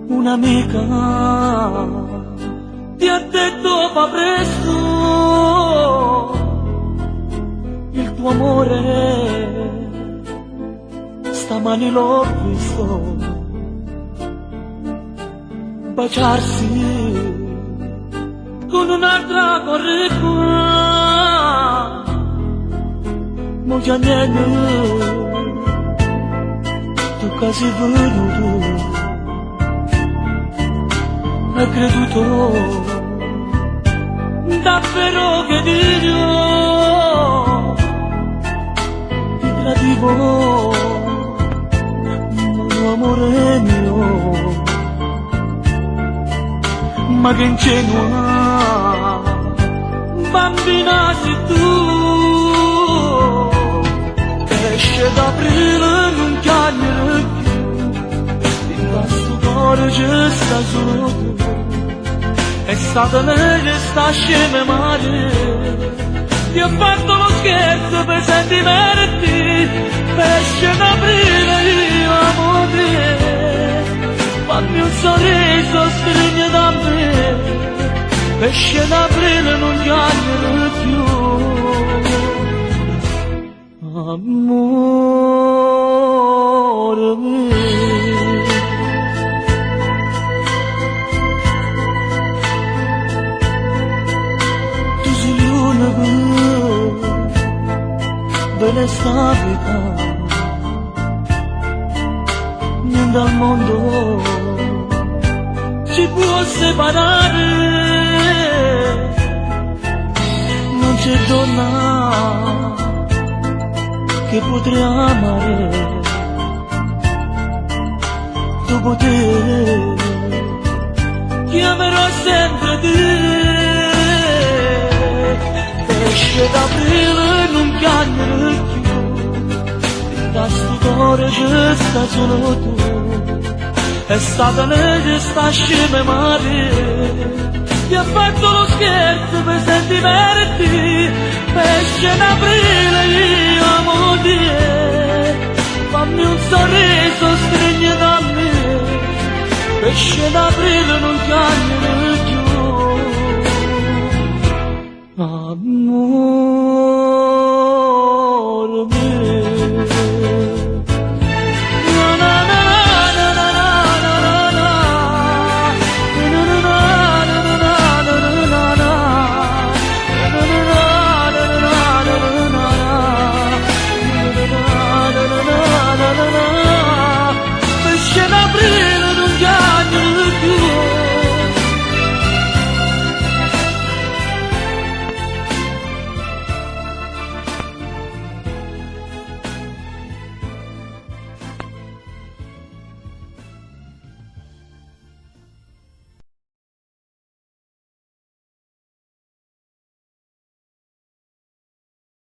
Un'amica ti ha detto fa presto, il tuo amore stamani l'ho visto baciarsi con un'altra corretta. Mo già niente, tu che sei venuto, hai creduto davvero che Dio ti tradivo, ma amore mio, ma che ingenua bambina sei tu. Esce d'aprile non chiamare più, in questo cuore c'è sta solo tu. È stata meglio sta scema male, ti ho fatto lo scherzo per sentimenti. Esce d'aprile io amo te, fammi un sorriso, stringi da me. Esce d'aprile non chiamare più, amore mio. Tu sei l'unico bene stabilità, niente al mondo ci può separare, non c'è donna che potrei amare dopo te, chiamerò sempre te. Esce d'aprile non chiamare più, da sto cuore c'è sta solo tu. È stata meglio sta scema mare, ti ha fatto lo scherzo per sentimenti. Esce d'aprile io amo te, fammi un sorriso, stringi da me. Esce d'aprile non chiami